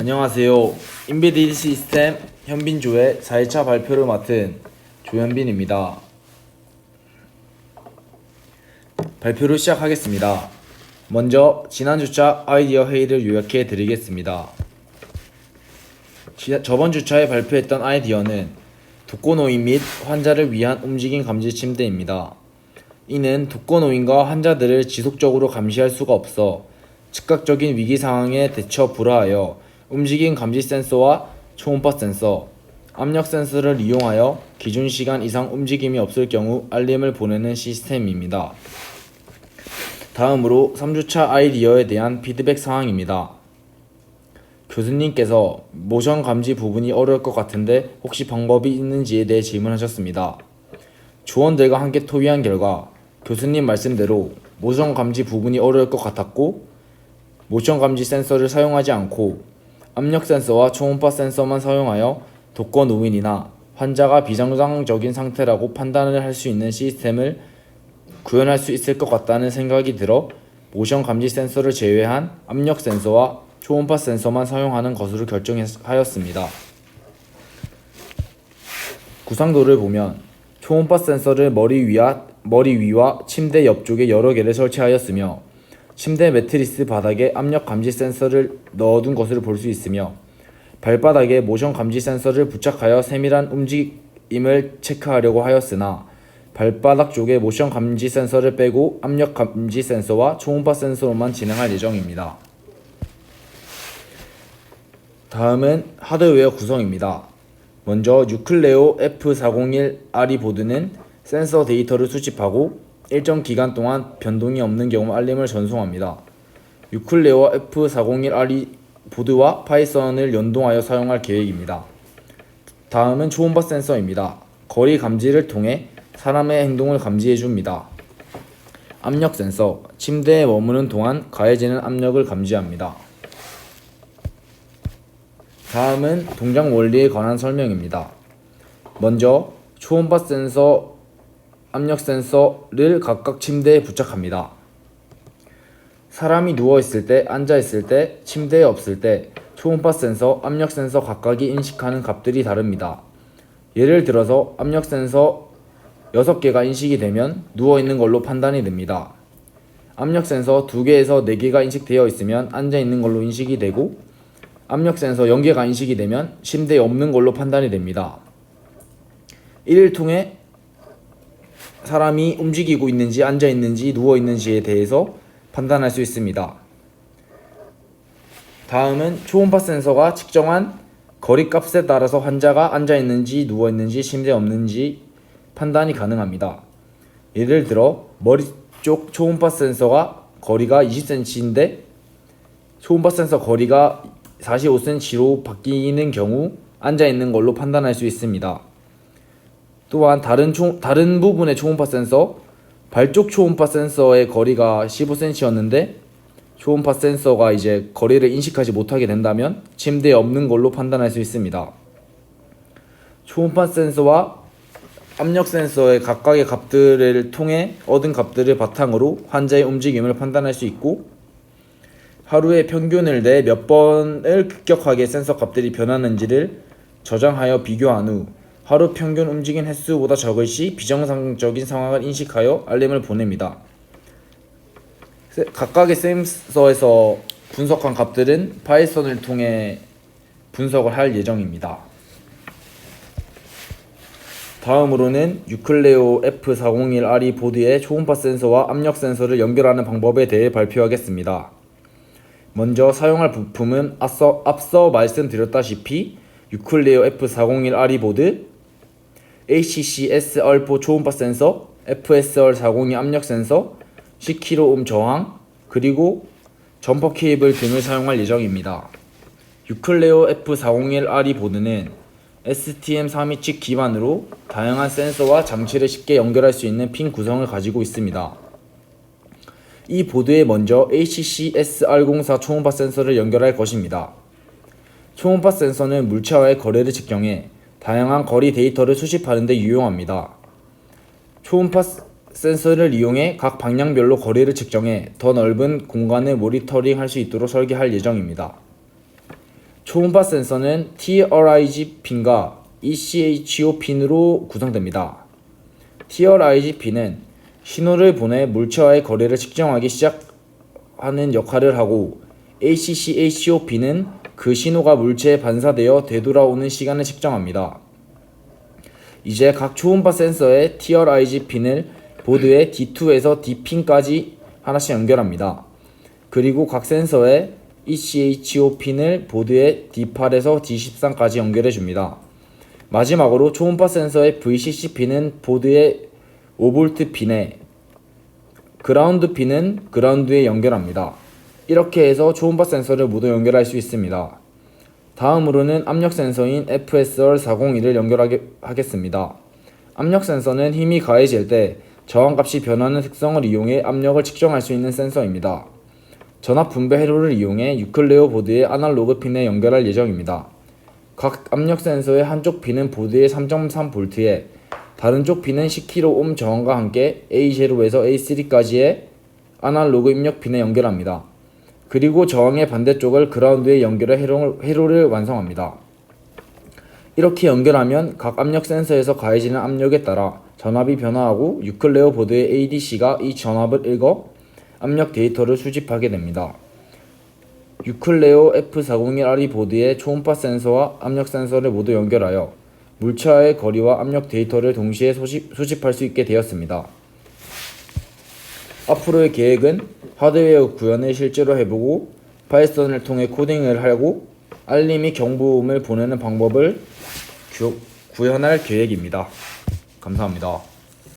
안녕하세요. 인베디드 시스템 현빈조의 4일차 발표를 맡은 조현빈입니다. 발표를 시작하겠습니다. 먼저 지난주차 아이디어 회의를 요약해 드리겠습니다. 저번 주차에 발표했던 아이디어는 독거노인 및 환자를 위한 움직임 감지 침대입니다. 이는 독거노인과 환자들을 지속적으로 감시할 수가 없어 즉각적인 위기 상황에 대처 불허하여 움직임 감지 센서와 초음파 센서, 압력 센서를 이용하여 기준 시간 이상 움직임이 없을 경우 알림을 보내는 시스템입니다. 다음으로 3주차 아이디어에 대한 피드백 사항입니다. 교수님께서 모션 감지 부분이 어려울 것 같은데 혹시 방법이 있는지에 대해 질문하셨습니다. 조원들과 함께 토의한 결과 교수님 말씀대로 모션 감지 부분이 어려울 것 같았고 모션 감지 센서를 사용하지 않고 압력 센서와 초음파 센서만 사용하여 독거노인이나 환자가 비정상적인 상태라고 판단을 할 수 있는 시스템을 구현할 수 있을 것 같다는 생각이 들어 모션 감지 센서를 제외한 압력 센서와 초음파 센서만 사용하는 것으로 결정하였습니다. 구상도를 보면 초음파 센서를 머리 위와 침대 옆쪽에 여러 개를 설치하였으며 침대 매트리스 바닥에 압력 감지 센서를 넣어둔 것을 볼 수 있으며 발바닥에 모션 감지 센서를 부착하여 세밀한 움직임을 체크하려고 하였으나 발바닥 쪽에 모션 감지 센서를 빼고 압력 감지 센서와 초음파 센서로만 진행할 예정입니다. 다음은 하드웨어 구성입니다. 먼저 유클레오 F401RE 보드는 센서 데이터를 수집하고 일정 기간 동안 변동이 없는 경우 알림을 전송합니다. 유클레오 F401RE 보드와 파이썬을 연동하여 사용할 계획입니다. 다음은 초음파 센서입니다. 거리 감지를 통해 사람의 행동을 감지해줍니다. 압력 센서, 침대에 머무는 동안 가해지는 압력을 감지합니다. 다음은 동작 원리에 관한 설명입니다. 먼저 초음파 센서, 압력 센서를 각각 침대에 부착합니다. 사람이 누워있을 때, 앉아있을 때, 침대에 없을 때 초음파 센서, 압력 센서 각각이 인식하는 값들이 다릅니다. 예를 들어서 압력 센서 6개가 인식이 되면 누워있는 걸로 판단이 됩니다. 압력 센서 2개에서 4개가 인식되어 있으면 앉아있는 걸로 인식이 되고 압력 센서 0개가 인식이 되면 침대에 없는 걸로 판단이 됩니다. 이를 통해 사람이 움직이고 있는지 앉아있는지 누워있는지에 대해서 판단할 수 있습니다. 다음은 초음파 센서가 측정한 거리값에 따라서 환자가 앉아있는지 누워있는지 침대에 없는지 판단이 가능합니다. 예를 들어 머리 쪽 초음파 센서가 거리가 20cm인데 초음파 센서 거리가 45cm로 바뀌는 경우 앉아있는 걸로 판단할 수 있습니다. 또한 다른 부분의 초음파 센서, 발쪽 초음파 센서의 거리가 15cm였는데 초음파 센서가 이제 거리를 인식하지 못하게 된다면 침대에 없는 걸로 판단할 수 있습니다. 초음파 센서와 압력 센서의 각각의 값들을 통해 얻은 값들을 바탕으로 환자의 움직임을 판단할 수 있고 하루에 평균을 내 몇 번을 급격하게 센서 값들이 변하는지를 저장하여 비교한 후 하루 평균 움직임 횟수보다 적을 시 비정상적인 상황을 인식하여 알림을 보냅니다. 각각의 센서에서 분석한 값들은 파이썬을 통해 분석을 할 예정입니다. 다음으로는 유클레오 F401RE 보드의 초음파 센서와 압력 센서를 연결하는 방법에 대해 발표하겠습니다. 먼저 사용할 부품은 앞서 말씀드렸다시피 유클레오 F401RE 보드, ACC-SR4 초음파 센서, FSR402 압력 센서, 10kΩ 저항, 그리고 점퍼 케이블 등을 사용할 예정입니다. 유클레오 F401RE 보드는 STM32 기반으로 다양한 센서와 장치를 쉽게 연결할 수 있는 핀 구성을 가지고 있습니다. 이 보드에 먼저 ACC-SR04 초음파 센서를 연결할 것입니다. 초음파 센서는 물체와의 거리를 측정해 다양한 거리 데이터를 수집하는 데 유용합니다. 초음파 센서를 이용해 각 방향별로 거리를 측정해 더 넓은 공간을 모니터링할 수 있도록 설계할 예정입니다. 초음파 센서는 TRIG 핀과 ECHO 핀으로 구성됩니다. TRIG 핀은 신호를 보내 물체와의 거리를 측정하기 시작하는 역할을 하고 ACCHO 핀은 그 신호가 물체에 반사되어 되돌아오는 시간을 측정합니다. 이제 각 초음파 센서의 TRIG 핀을 보드의 D2에서 D핀까지 하나씩 연결합니다. 그리고 각 센서의 ECHO 핀을 보드의 D8에서 D13까지 연결해줍니다. 마지막으로 초음파 센서의 VCC 핀은 보드의 5V 핀에 그라운드 핀은 그라운드에 연결합니다. 이렇게 해서 초음파 센서를 모두 연결할 수 있습니다. 다음으로는 압력 센서인 FSR401을 연결하겠습니다. 압력 센서는 힘이 가해질 때 저항값이 변하는 특성을 이용해 압력을 측정할 수 있는 센서입니다. 전압 분배 회로를 이용해 유클레오 보드의 아날로그 핀에 연결할 예정입니다. 각 압력 센서의 한쪽 핀은 보드의 3.3V에 다른 쪽 핀은 10kΩ 저항과 함께 A0에서 A3까지의 아날로그 입력 핀에 연결합니다. 그리고 저항의 반대쪽을 그라운드에 연결해 회로를 완성합니다. 이렇게 연결하면 각 압력 센서에서 가해지는 압력에 따라 전압이 변화하고 유클레오 보드의 ADC가 이 전압을 읽어 압력 데이터를 수집하게 됩니다. 유클레오 F401RE 보드의 초음파 센서와 압력 센서를 모두 연결하여 물체와의 거리와 압력 데이터를 동시에 수집할 수 있게 되었습니다. 앞으로의 계획은 하드웨어 구현을 실제로 해보고 파이썬을 통해 코딩을 하고 알림 및 경보음을 보내는 방법을 구현할 계획입니다. 감사합니다.